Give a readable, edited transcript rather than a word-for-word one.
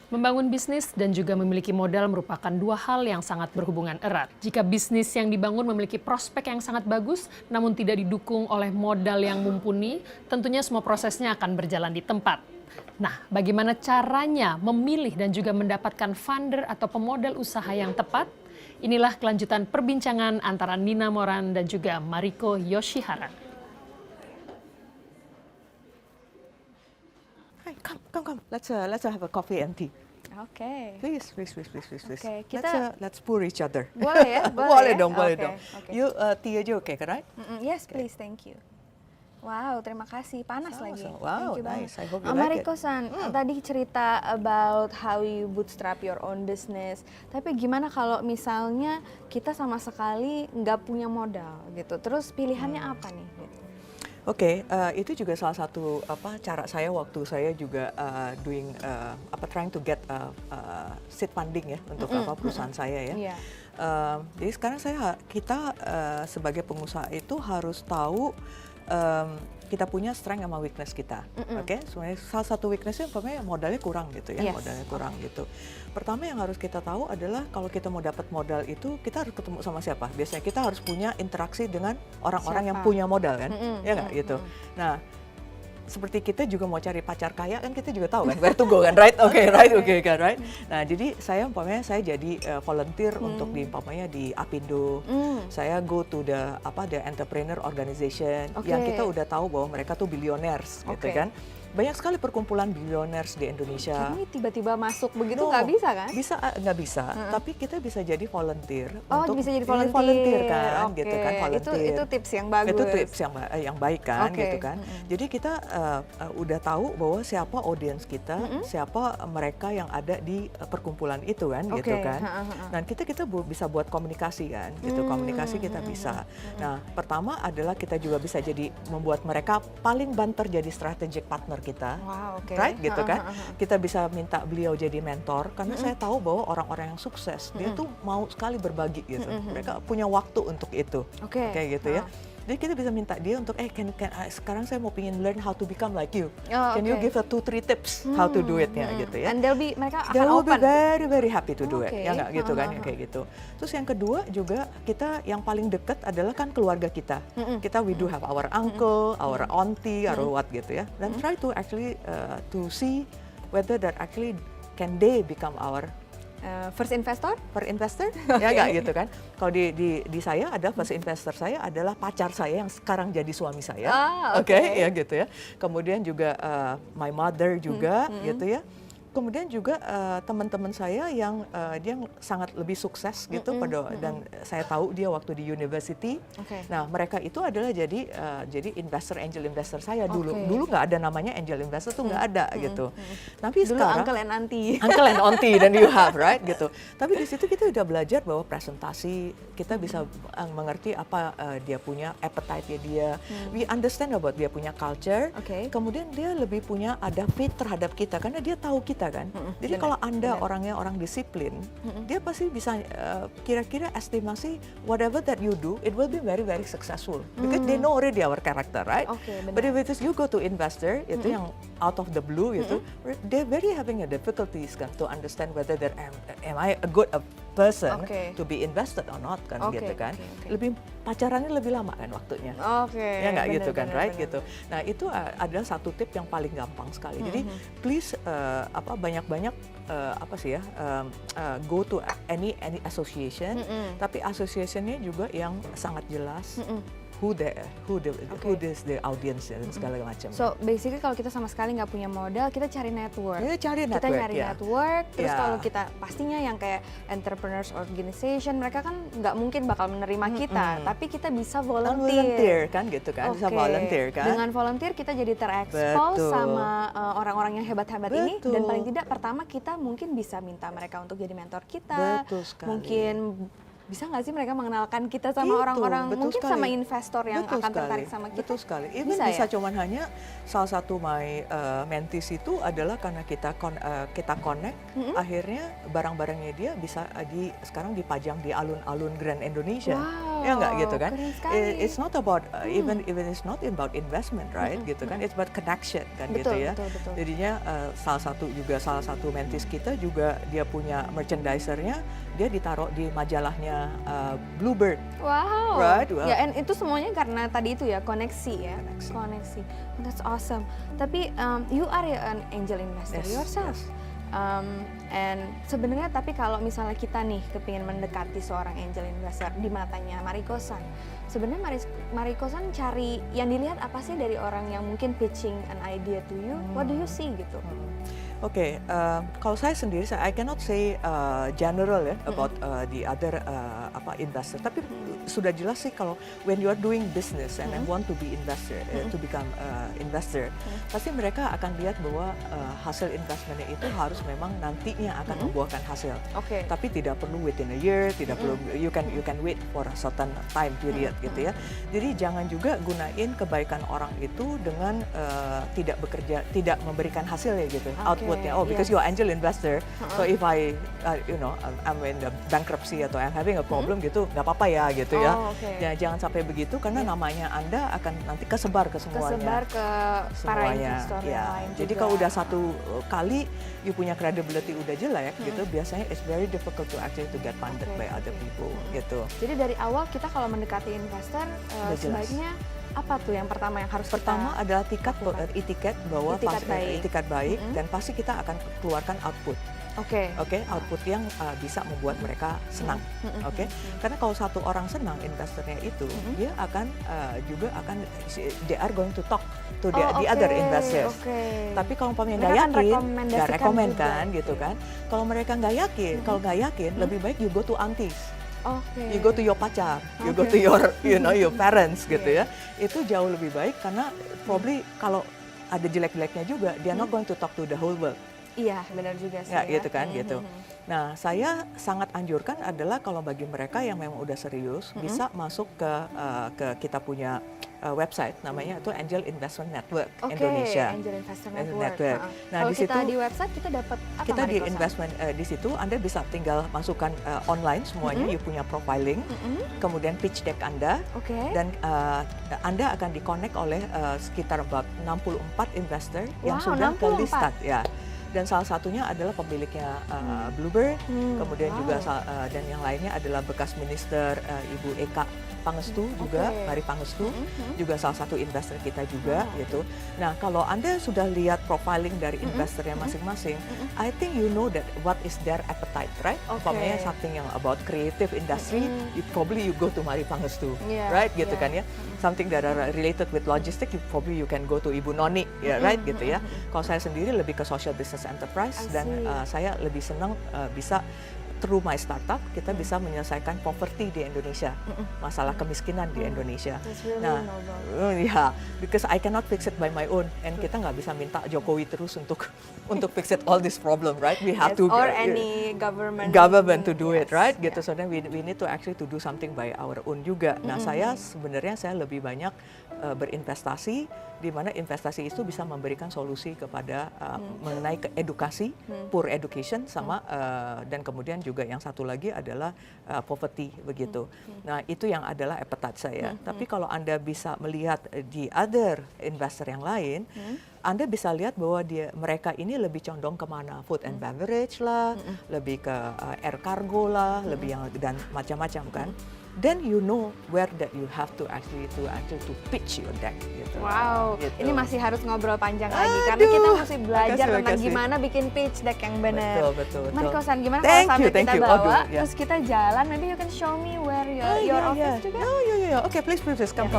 Membangun bisnis dan juga memiliki modal merupakan dua hal yang sangat berhubungan erat. Jika bisnis yang dibangun memiliki prospek yang sangat bagus, namun tidak didukung oleh modal yang mumpuni, tentunya semua prosesnya akan berjalan di tempat. Nah, bagaimana caranya memilih dan juga mendapatkan funder atau pemodal usaha yang tepat? Inilah kelanjutan perbincangan antara Nina Moran dan juga Mariko Yoshihara. Hi, come. Let's have a coffee and tea. Oke. Please. Oke, kita Let's pour each other. boleh ya? Boleh ya? dong. Oke. You tea aja oke, kan? Yes, please, thank you. Wow, terima kasih. Panas lagi. Wow, Thank you nice. banget. I hope you like it. Mariko-san, tadi cerita about how you bootstrap your own business. Tapi gimana kalau misalnya kita sama sekali nggak punya modal gitu? Terus pilihannya apa nih? Gitu. Oke, itu juga salah satu cara saya waktu saya juga trying to get seed funding ya untuk perusahaan saya ya. Yeah. Jadi sekarang kita sebagai pengusaha itu harus tahu kita punya strength sama weakness kita, oke? Sebenarnya salah satu weaknessnya umpamanya modalnya kurang gitu ya, modalnya kurang gitu. Pertama yang harus kita tahu adalah kalau kita mau dapat modal itu kita harus ketemu sama siapa? Biasanya kita harus punya interaksi dengan orang-orang yang punya modal kan, ya nggak gitu. Nah, seperti kita juga mau cari pacar kaya kan kita juga tahu kan where to go kan, right? Oke, right. Nah, jadi saya umpamanya saya jadi volunteer untuk umpamanya di Apindo. Saya go to the entrepreneur organization yang kita udah tahu bahwa mereka tuh billionaires gitu kan. Banyak sekali perkumpulan billionaires di Indonesia. Ini tiba-tiba masuk begitu nggak bisa kan? Nggak bisa. Tapi kita bisa jadi volunteer. Bisa jadi volunteer. Volunteer kan, gitu kan. Volunteer. Itu tips yang bagus. Itu tips yang baik kan, gitu kan. Jadi kita udah tahu bahwa siapa audiens kita, siapa mereka yang ada di perkumpulan itu kan, gitu kan. Dan kita bisa buat komunikasi kan, gitu. Komunikasi kita bisa. Nah, pertama adalah kita juga bisa jadi membuat mereka paling banter jadi strategic partner kita, right, gitu kan? Kita bisa minta beliau jadi mentor karena saya tahu bahwa orang-orang yang sukses dia tuh mau sekali berbagi gitu. Mereka punya waktu untuk itu, kayak gitu ya. Jadi kita bisa minta dia untuk sekarang saya mau pingin learn how to become like you. Can you give 2-3 tips how to do it ya gitu ya? And mereka akan They'll be open. very happy to do it. Ya nggak gitu kan, kayak gitu. Terus yang kedua juga kita yang paling dekat adalah kan keluarga kita. Kita we do have our uncle, our auntie, or what gitu ya. Dan try to actually to see whether that actually can they become our First investor? Ya nggak gitu kan. Kalau di saya ada first investor saya adalah pacar saya yang sekarang jadi suami saya. Oke, ya gitu ya. Kemudian juga my mother juga gitu ya. Kemudian juga teman-teman saya yang dia sangat lebih sukses gitu dan saya tahu dia waktu di university. Nah, mereka itu adalah jadi angel investor saya dulu. Dulu nggak ada namanya angel investor tuh nggak ada gitu. Tapi dulu sekarang uncle and auntie. Uncle and auntie dan you have, right, gitu. Tapi di situ kita udah belajar bahwa presentasi kita bisa mengerti apa dia punya appetite dia. We understand about dia punya culture. Kemudian dia lebih punya ada faith terhadap kita karena dia tahu kita kan. Jadi kalau Anda orangnya orang disiplin, dia pasti bisa kira-kira estimasi whatever that you do, it will be very successful because they know already our character, right? But if it is you go to investor, itu yang out of the blue itu, they're very having a difficulties kan to understand whether am I a good person to be invested or not kan gitu kan. Lebih pacarannya lebih lama kan waktunya. Ya nggak gitu kan, right gitu. Nah, itu adalah satu tip yang paling gampang sekali. Jadi please banyak-banyak go to any association, tapi associationnya juga yang sangat jelas. Who is the audience dan segala macam. So basically kalau kita sama sekali nggak punya modal, kita cari network. Kita cari ya. network. Terus kalau kita pastinya yang kayak entrepreneurs organization, mereka kan nggak mungkin bakal menerima kita, tapi kita bisa volunteer kan gitu kan, bisa volunteer kan. Dengan volunteer kita jadi terekspos sama orang-orang yang hebat-hebat ini, dan paling tidak pertama kita mungkin bisa minta mereka untuk jadi mentor kita. Mungkin bisa nggak sih mereka mengenalkan kita sama orang-orang, mungkin sama investor yang akan tertarik sama kita? Betul sekali. Even bisa cuman hanya salah satu my mentees itu adalah karena kita connect, akhirnya barang-barangnya dia bisa sekarang dipajang di alun-alun Grand Indonesia. Ya nggak gitu kan? Keren sekali. It's not about even it's not about investment, right? Gitu kan? It's about connection kan gitu ya. Betul. Jadinya salah satu mentis kita juga dia punya merchandisernya, dia ditaruh di majalahnya Bluebird. Wow. Right? Well, Ya, and itu semuanya karena tadi itu ya koneksi ya. Koneksi. That's awesome. Tapi you are an angel investor yourself. Yes. And sebenarnya tapi kalau misalnya kita nih kepingin mendekati seorang angel investor di matanya Mariko-san, sebenarnya Mariko-san cari yang dilihat apa sih dari orang yang mungkin pitching an idea to you? What do you see gitu? Oke, kalau saya sendiri, I cannot say general ya about the other investor. Tapi sudah jelas sih kalau when you are doing business and want to be investor, to become investor, pasti mereka akan lihat bahwa hasil investmentnya itu harus memang nantinya akan membuahkan hasil. Tapi tidak perlu within a year, tidak perlu you can wait for a certain time period gitu ya. Jadi jangan juga gunain kebaikan orang itu dengan tidak memberikan hasil ya gitu. Outputnya, because you're angel investor, so if I'm in the bankruptcy atau I'm having a problem gitu, nggak apa-apa ya gitu ya. Ya jangan sampai begitu karena namanya Anda akan nanti kesebar ke semuanya. Kesebar ke para investor yang lain juga. Jadi kalau udah satu kali you punya credibility udah jelek gitu, biasanya it's very difficult to actually to get funded by other people gitu. Jadi dari awal kita kalau mendekati investor sebaiknya apa tuh yang pertama yang harus pertama adalah etiket bahwa etiket baik dan pasti kita akan keluarkan output. Output yang bisa membuat mereka senang. Karena kalau satu orang senang investornya itu, dia akan they are going to talk to the other investors. Tapi kalau umpamanya nggak yakin, nggak rekomend kan gitu kan. Kalau mereka nggak yakin, lebih baik you go to aunties. You go to your pacar, you go to your your parents gitu ya. Itu jauh lebih baik karena probably kalau ada jelek-jeleknya juga, they are not going to talk to the whole world. Iya, benar juga sih. Ya, gitu kan, gitu. Nah, saya sangat anjurkan adalah kalau bagi mereka yang memang udah serius, bisa masuk ke kita punya website, namanya itu Angel Investment Network Indonesia. Angel Investment Network. Nah, kalau di situ kita di website kita dapat apa? Kita di investment di situ Anda bisa tinggal masukkan online semuanya, you punya profiling, kemudian pitch deck Anda, dan Anda akan di-connect oleh sekitar about 64 investor yang sudah ke-listed ya. Dan salah satunya adalah pemiliknya Bluebird, kemudian juga dan yang lainnya adalah bekas minister Ibu Eka Pangestu juga, Mari Pangestu, juga salah satu investor kita juga gitu. Nah, kalau Anda sudah lihat profiling dari investornya masing-masing, I think you know that what is their appetite, right? Umpamanya something yang about creative industry, you go to Mari Pangestu, right? Gitu kan ya. Something that are related with logistics, you can go to Ibu Noni, ya, right? Gitu ya. Kalau saya sendiri lebih ke social business enterprise dan saya lebih senang bisa through my startup kita bisa menyelesaikan poverty di Indonesia, masalah kemiskinan di Indonesia. Because I cannot fix it by my own, and kita nggak bisa minta Jokowi terus untuk fix it all this problem, right? We have to or any government to do it, right? Gitu. So then we need to actually to do something by our own juga. Nah, saya lebih banyak berinvestasi di mana investasi itu bisa memberikan solusi kepada mengenai edukasi, poor education sama dan kemudian juga yang satu lagi adalah poverty begitu. Nah, itu yang adalah appetite saya. Tapi kalau Anda bisa melihat di other investor yang lain, Anda bisa lihat bahwa mereka ini lebih condong kemana, food and beverage lah, lebih ke air cargo lah, lebih yang dan macam-macam kan. Then you know where that you have to actually to pitch your deck gitu. Wow, gitu. Ini masih harus ngobrol panjang lagi karena kita mesti belajar tentang gimana bikin pitch deck yang benar. Betul. Mariko-san, gimana kalau sampai kita bawa, yeah. terus kita jalan, maybe you can show me where your office juga? Okay, please, come.